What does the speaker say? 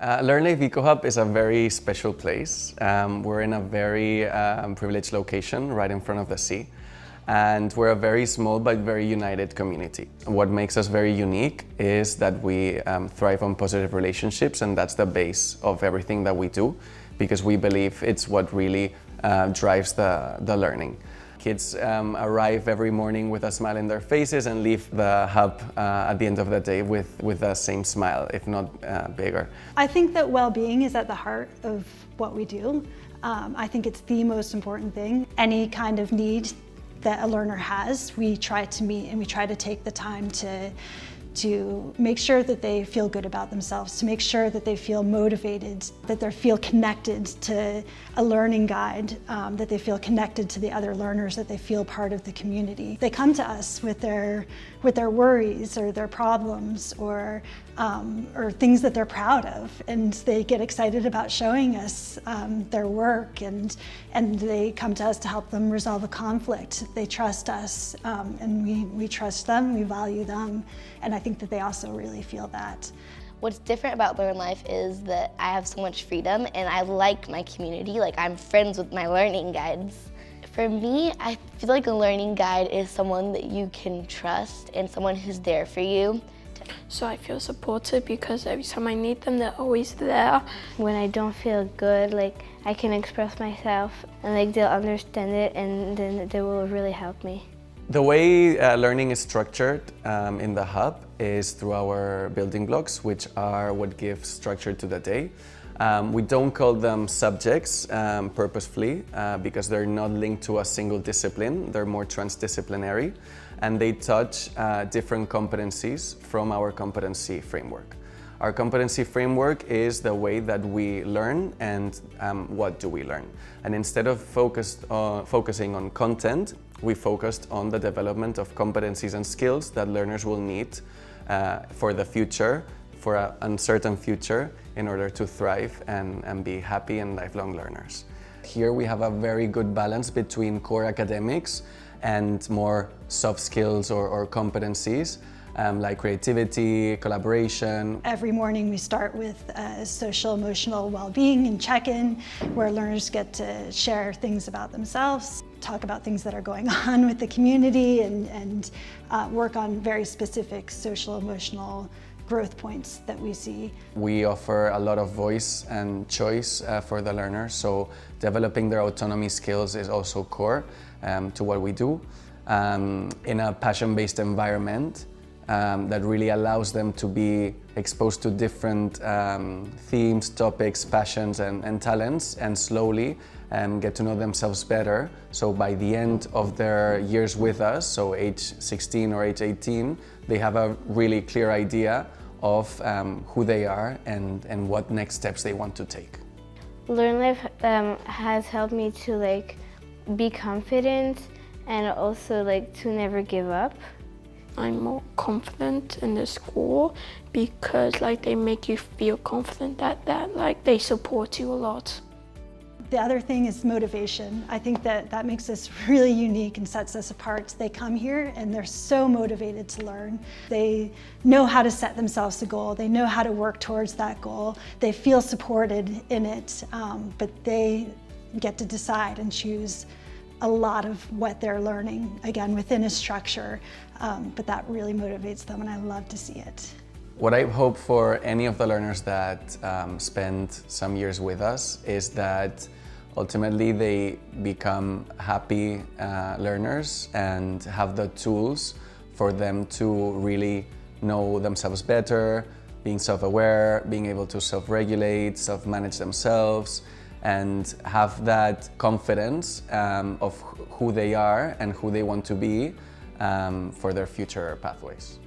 Learnlife Eco Hub is a very special place. We're in a very privileged location right in front of the sea. And we're a very small but very united community. What makes us very unique is that we thrive on positive relationships, and that's the base of everything that we do, because we believe it's what really drives the learning. Kids arrive every morning with a smile in their faces and leave the hub at the end of the day with the same smile, if not bigger. I think that well-being is at the heart of what we do. I think it's the most important thing. Any kind of need that a learner has, we try to meet, and we try to take the time to make sure that they feel good about themselves, to make sure that they feel motivated, that they feel connected to a learning guide, that they feel connected to the other learners, that they feel part of the community. They come to us with their worries or their problems or things that they're proud of, and they get excited about showing us their work, and they come to us to help them resolve a conflict. They trust us, and we trust them, we value them, and I think that they also really feel that. What's different about Learnlife is that I have so much freedom, and I like my community. Like, I'm friends with my learning guides. For me, I feel like a learning guide is someone that you can trust and someone who's there for you. So I feel supported because every time I need them, they're always there. When I don't feel good, like, I can express myself, and like they'll understand it, and then they will really help me. The way learning is structured in the hub is through our building blocks, which are what gives structure to the day. We don't call them subjects purposefully because they're not linked to a single discipline. They're more transdisciplinary, and they touch different competencies from our competency framework. Our competency framework is the way that we learn and what do we learn. And instead of focusing on content, we focused on the development of competencies and skills that learners will need for the future, for an uncertain future, in order to thrive and be happy and lifelong learners. Here we have a very good balance between core academics and more soft skills or competencies, like creativity, collaboration. Every morning we start with social emotional well-being and check-in, where learners get to share things about themselves, talk about things that are going on with the community, and work on very specific social emotional growth points that we see. We offer a lot of voice and choice for the learner, so developing their autonomy skills is also core to what we do in a passion-based environment that really allows them to be exposed to different themes, topics, passions and talents, and slowly get to know themselves better. So by the end of their years with us, so age 16 or age 18, they have a really clear idea of who they are and what next steps they want to take. Learnlife has helped me to like be confident and also like to never give up. I'm more confident in the school because like they make you feel confident that like they support you a lot. The other thing is motivation. I think that makes us really unique and sets us apart. They come here and they're so motivated to learn. They know how to set themselves a goal. They know how to work towards that goal. They feel supported in it, but they get to decide and choose a lot of what they're learning, again, within a structure, but that really motivates them, and I love to see it. What I hope for any of the learners that spend some years with us is that ultimately they become happy learners and have the tools for them to really know themselves better, being self-aware, being able to self-regulate, self-manage themselves, and have that confidence of who they are and who they want to be for their future pathways.